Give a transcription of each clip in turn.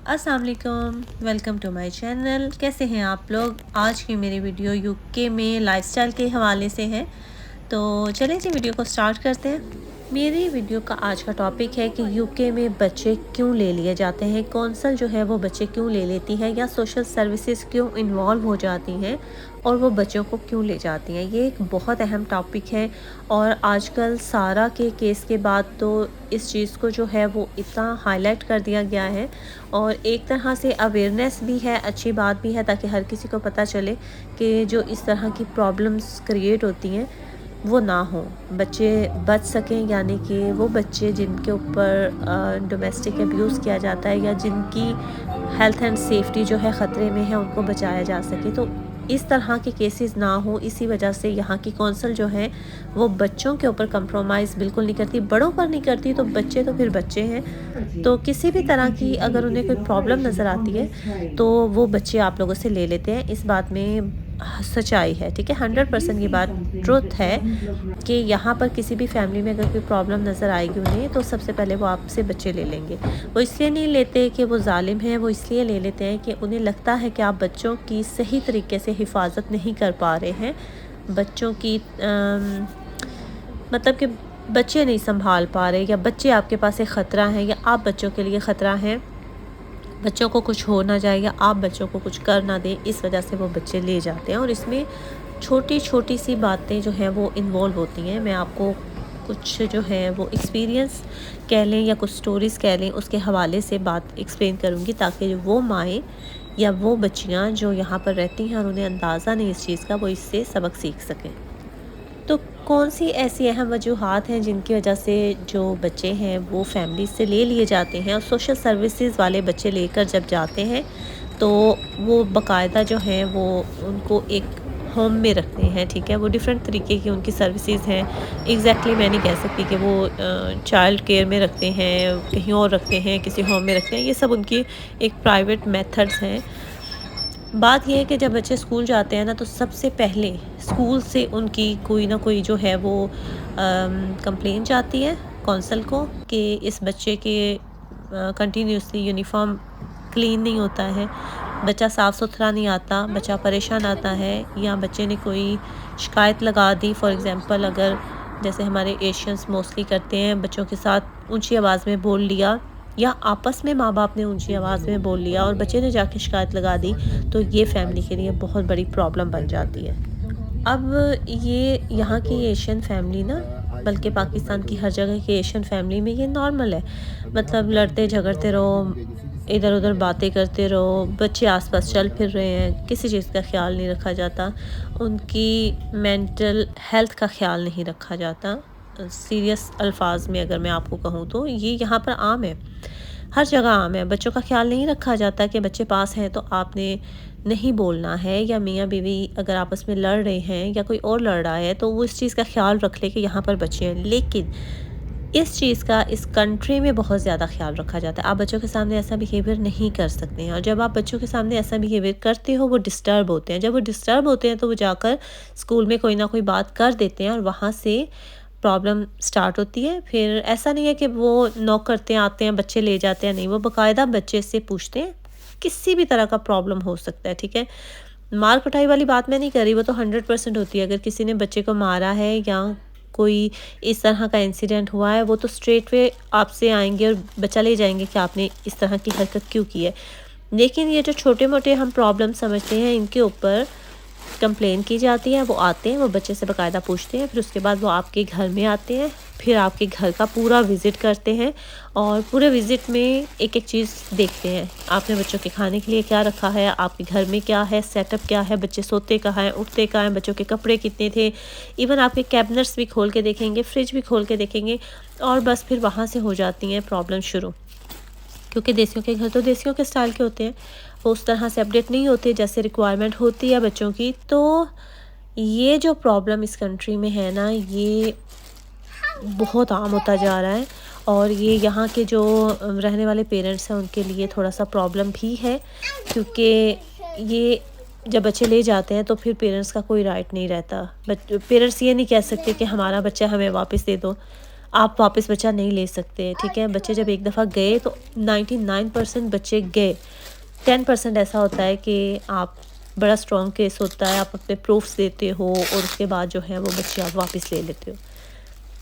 अस्सलाम वालेकुम, welcome to my channel. कैसे हैं आप लोग? आज की मेरी वीडियो यूके में लाइफस्टाइल के हवाले से है। तो चलें जी वीडियो को स्टार्ट करते हैं। मेरी वीडियो का आज का टॉपिक है कि यूके में बच्चे क्यों ले लिए जाते हैं, कौंसल जो है वो बच्चे क्यों ले लेती है या सोशल सर्विसेज क्यों इन्वॉल्व हो जाती हैं और वो बच्चों को क्यों ले जाती हैं। ये एक बहुत अहम टॉपिक है और आजकल सारा के केस के बाद तो इस चीज़ को जो है वो इतना हाईलाइट कर दिया गया है और एक तरह से अवेयरनेस भी है, अच्छी बात भी है, ताकि हर किसी को पता चले कि जो इस तरह की प्रॉब्लम्स क्रिएट होती हैं वो ना हो, बच्चे बच सकें। यानी कि वो बच्चे जिनके ऊपर डोमेस्टिक अब्यूज़ किया जाता है या जिनकी हेल्थ एंड सेफ्टी जो है ख़तरे में है, उनको बचाया जा सके। तो इस तरह के केसेस ना हो, इसी वजह से यहाँ की कौंसल जो है वो बच्चों के ऊपर कंप्रोमाइज़ बिल्कुल नहीं करती, बड़ों पर नहीं करती। तो बच्चे तो फिर बच्चे हैं, तो किसी भी तरह की अगर उन्हें कोई प्रॉब्लम नज़र आती है तो वो बच्चे आप लोगों से ले लेते हैं। इस बात में सच्चाई है, ठीक है, 100% ये बात ट्रुथ है कि यहाँ पर किसी भी फैमिली में अगर कोई प्रॉब्लम नज़र आएगी उन्हें, तो सबसे पहले वो आपसे बच्चे ले लेंगे। वो इसलिए नहीं लेते कि वो जालिम हैं, वो इसलिए ले लेते हैं कि उन्हें लगता है कि आप बच्चों की सही तरीके से हिफाजत नहीं कर पा रहे हैं, बच्चों की मतलब कि बच्चे नहीं संभाल पा रहे, या बच्चे आपके पास एक ख़तरा हैं, या आप बच्चों के लिए ख़तरा हैं, बच्चों को कुछ हो ना जाए या आप बच्चों को कुछ कर ना दें, इस वजह से वो बच्चे ले जाते हैं। और इसमें छोटी छोटी सी बातें जो हैं वो इन्वॉल्व होती हैं। मैं आपको कुछ जो है वो एक्सपीरियंस कह लें या कुछ स्टोरीज़ कह लें, उसके हवाले से बात एक्सप्लेन करूँगी, ताकि वो माएँ या वो बच्चियाँ जो यहाँ पर रहती हैं और उन्हें अंदाज़ा नहीं इस चीज़ का, वो इससे सबक सीख सकें। तो कौन सी ऐसी अहम वजूहात हैं जिनकी वजह से जो बच्चे हैं वो फैमिली से ले लिए जाते हैं, और सोशल सर्विसेज वाले बच्चे लेकर जब जाते हैं तो वो बाकायदा जो हैं वो उनको एक होम में रखते हैं, ठीक है। वो डिफरेंट तरीके की उनकी सर्विसेज हैं। एग्जैक्टली मैं नहीं कह सकती कि वो चाइल्ड केयर में रखते हैं, कहीं और रखते हैं, किसी होम में रखते हैं, ये सब उनकी एक प्राइवेट मेथड्स हैं। बात ये है कि जब बच्चे स्कूल जाते हैं ना, तो सबसे पहले स्कूल से उनकी कोई ना कोई जो है वो कंप्लेन जाती है कौंसल को कि इस बच्चे के कंटिन्यूसली यूनिफॉर्म क्लीन नहीं होता है, बच्चा साफ़ सुथरा नहीं आता, बच्चा परेशान आता है, या बच्चे ने कोई शिकायत लगा दी। फॉर एग्ज़ाम्पल, अगर जैसे हमारे एशियंस मोस्टली करते हैं, बच्चों के साथ ऊंची आवाज़ में बोल लिया, या आपस में माँ बाप ने ऊंची आवाज़ में बोल लिया और बच्चे ने जाके शिकायत लगा दी, तो ये फैमिली के लिए बहुत बड़ी प्रॉब्लम बन जाती है। अब ये यहाँ की एशियन फैमिली ना, बल्कि पाकिस्तान की हर जगह की एशियन फैमिली में ये नॉर्मल है। मतलब लड़ते झगड़ते रहो, इधर उधर बातें करते रहो, बच्चे आसपास चल फिर रहे हैं, किसी चीज़ का ख्याल नहीं रखा जाता, उनकी मेंटल हेल्थ का ख्याल नहीं रखा जाता। सीरियस अल्फाज में अगर मैं आपको कहूँ तो ये यहाँ पर आम है, हर जगह आम है। बच्चों का ख्याल नहीं रखा जाता कि बच्चे पास हैं तो आपने नहीं बोलना है, या मियाँ बीवी अगर आपस में लड़ रहे हैं या कोई और लड़ रहा है तो वो इस चीज़ का ख्याल रख ले कि यहाँ पर बच्चे हैं। लेकिन इस चीज़ का इस कंट्री में बहुत ज़्यादा ख्याल रखा जाता है। आप बच्चों के सामने ऐसा बिहेवियर नहीं कर सकते हैं, और जब आप बच्चों के सामने ऐसा बिहेवियर करते हो वो डिस्टर्ब होते हैं। जब वो डिस्टर्ब होते हैं तो वो जाकर स्कूल में कोई ना कोई बात कर देते हैं और वहाँ से प्रॉब्लम स्टार्ट होती है। फिर ऐसा नहीं है कि वो नॉक करते हैं, आते हैं, बच्चे ले जाते हैं, नहीं, वो बाकायदा बच्चे से पूछते हैं। किसी भी तरह का प्रॉब्लम हो सकता है, ठीक है। मार कुटाई वाली बात मैं नहीं कर रही, वो तो 100% होती है। अगर किसी ने बच्चे को मारा है या कोई इस तरह का इंसिडेंट हुआ है, वो तो स्ट्रेट वे आपसे आएंगे और बच्चा ले जाएंगे कि आपने इस तरह की हरकत क्यों की है। लेकिन ये जो छोटे मोटे हम प्रॉब्लम समझते हैं, इनके ऊपर कंप्लेन की जाती है। वो आते हैं, वो बच्चे से बाकायदा पूछते हैं, फिर उसके बाद वो आपके घर में आते हैं, फिर आपके घर का पूरा विज़िट करते हैं, और पूरे विज़िट में एक एक चीज़ देखते हैं। आपने बच्चों के खाने के लिए क्या रखा है, आपके घर में क्या है, सेटअप क्या है, बच्चे सोते कहाँ हैं, उठते कहाँ हैं, बच्चों के कपड़े कितने थे, इवन आपके कैबिनेट्स भी खोल के देखेंगे, फ्रिज भी खोल के देखेंगे। और बस फिर वहाँ से हो जाती हैं प्रॉब्लम शुरू, क्योंकि देसियों के घर तो देसियों के स्टाइल के होते हैं, वो उस तरह से अपडेट नहीं होते जैसे रिक्वायरमेंट होती है बच्चों की। तो ये जो प्रॉब्लम इस कंट्री में है ना, ये बहुत आम होता जा रहा है, और ये यहाँ के जो रहने वाले पेरेंट्स हैं उनके लिए थोड़ा सा प्रॉब्लम भी है, क्योंकि ये जब बच्चे ले जाते हैं तो फिर पेरेंट्स का कोई राइट नहीं रहता। पेरेंट्स ये नहीं कह सकते कि हमारा बच्चा हमें वापस दे दो। आप वापस बच्चा नहीं ले सकते, ठीक है। बच्चे जब एक दफ़ा गए तो 99% बच्चे गए। 10% ऐसा होता है कि आप बड़ा स्ट्रॉन्ग केस होता है, आप अपने प्रूफ्स देते हो और उसके बाद जो है वो बच्चे आप वापस ले लेते हो।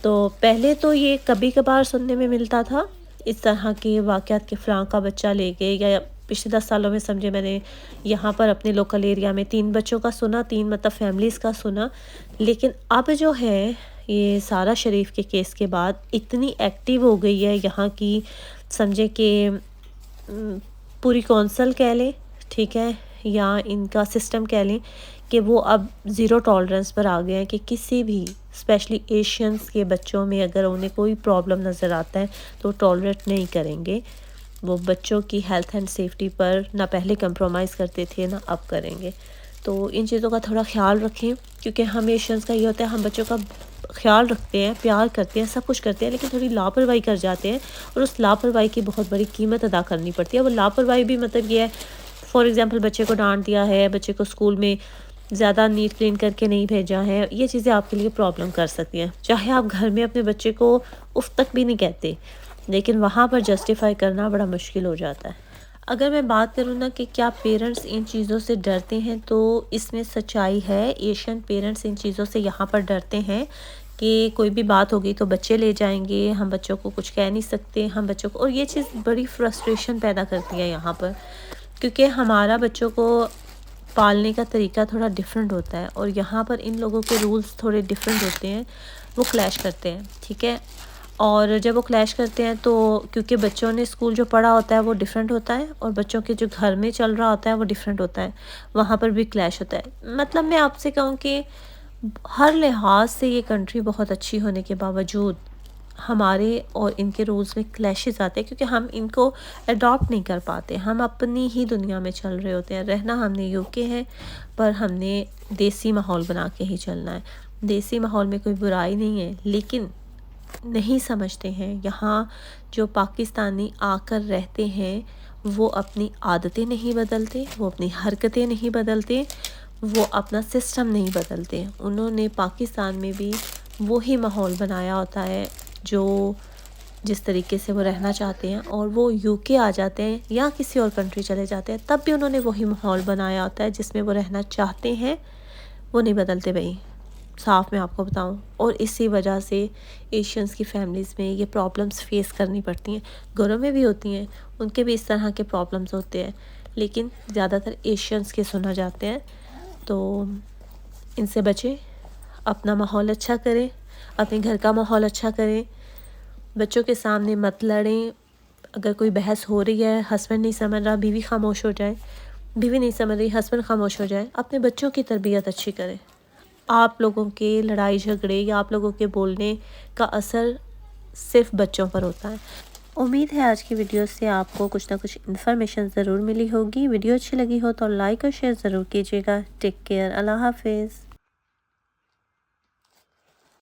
तो पहले तो ये कभी कभार सुनने में मिलता था इस तरह के वाक़यात कि फ़लाँ का बच्चा ले गए, या पिछले 10 सालों में समझे मैंने यहाँ पर अपने लोकल एरिया में 3 बच्चों का सुना, 3 मतलब फैमिलीज़ का सुना। लेकिन अब जो है ये सारा शरीफ के केस के बाद इतनी एक्टिव हो गई है यहाँ की, समझे कि पूरी कौंसल कह लें, ठीक है, या इनका सिस्टम कह लें कि वो अब ज़ीरो टॉलरेंस पर आ गए हैं कि किसी भी स्पेशली एशियंस के बच्चों में अगर उन्हें कोई प्रॉब्लम नज़र आता है तो टॉलरेट नहीं करेंगे। वो बच्चों की हेल्थ एंड सेफ्टी पर ना पहले कंप्रोमाइज़ करते थे ना अब करेंगे। तो इन चीज़ों का थोड़ा ख्याल रखें, क्योंकि हम एशियंस का ये होता है, हम बच्चों का ख्याल रखते हैं, प्यार करते हैं, सब कुछ करते हैं, लेकिन थोड़ी लापरवाही कर जाते हैं और उस लापरवाही की बहुत बड़ी कीमत अदा करनी पड़ती है। वो लापरवाही भी मतलब ये है, फॉर एग्ज़ाम्पल बच्चे को डांट दिया है, बच्चे को स्कूल में ज़्यादा नीट क्लीन करके नहीं भेजा है, ये चीज़ें आपके लिए प्रॉब्लम कर सकती हैं। चाहे आप घर में अपने बच्चे को उफ़ तक भी नहीं कहते, लेकिन वहाँ पर जस्टिफ़ाई करना बड़ा मुश्किल हो जाता है। अगर मैं बात करूँ ना कि क्या पेरेंट्स इन चीज़ों से डरते हैं, तो इसमें सच्चाई है। एशियन पेरेंट्स इन चीज़ों से यहाँ पर डरते हैं कि कोई भी बात होगी तो बच्चे ले जाएंगे, हम बच्चों को कुछ कह नहीं सकते, हम बच्चों को, और ये चीज़ बड़ी फ्रस्ट्रेशन पैदा करती है यहाँ पर, क्योंकि हमारा बच्चों को पालने का तरीका थोड़ा डिफरेंट होता है और यहाँ पर इन लोगों के रूल्स थोड़े डिफरेंट होते हैं, वो क्लैश करते हैं, ठीक है। और जब वो क्लैश करते हैं तो क्योंकि बच्चों ने स्कूल जो पढ़ा होता है वो डिफरेंट होता है और बच्चों के जो घर में चल रहा होता है वो डिफरेंट होता है, वहाँ पर भी क्लैश होता है। मतलब मैं आपसे कहूँ कि हर लिहाज से ये कंट्री बहुत अच्छी होने के बावजूद हमारे और इनके रूल्स में क्लैशेस आते हैं, क्योंकि हम इनको अडॉप्ट नहीं कर पाते। हम अपनी ही दुनिया में चल रहे होते हैं। रहना हमने यूके है, पर हमने देसी माहौल बना के ही चलना है। देसी माहौल में कोई बुराई नहीं है, लेकिन नहीं समझते हैं यहाँ जो पाकिस्तानी आकर रहते हैं वो अपनी आदतें नहीं बदलते, वो अपनी हरकतें नहीं बदलते, वो अपना सिस्टम नहीं बदलते। उन्होंने पाकिस्तान में भी वही माहौल बनाया होता है जो जिस तरीके से वो रहना चाहते हैं, और वो यूके आ जाते हैं या किसी और कंट्री चले जाते हैं तब भी उन्होंने वही माहौल बनाया होता है जिसमें वो रहना चाहते हैं, वो नहीं बदलते भाई, साफ मैं आपको बताऊं। और इसी वजह से एशियंस की फैमिलीज़ में ये प्रॉब्लम्स फेस करनी पड़ती हैं। घरों में भी होती हैं, उनके भी इस तरह के प्रॉब्लम्स होते हैं, लेकिन ज़्यादातर एशियंस के सुना जाते हैं। तो इनसे बचें, अपना माहौल अच्छा करें, अपने घर का माहौल अच्छा करें, बच्चों के सामने मत लड़ें। अगर कोई बहस हो रही है, हस्बैंड नहीं समझ रहा, बीवी खामोश हो जाए, बीवी नहीं समझ रही, हस्बैंड खामोश हो जाए। अपने बच्चों की तरबियत अच्छी करें। आप लोगों के लड़ाई झगड़े या आप लोगों के बोलने का असर सिर्फ बच्चों पर होता है। उम्मीद है आज की वीडियो से आपको कुछ ना कुछ इन्फॉर्मेशन ज़रूर मिली होगी। वीडियो अच्छी लगी हो तो लाइक और शेयर ज़रूर कीजिएगा। टेक केयर, अल्लाह हाफिज़।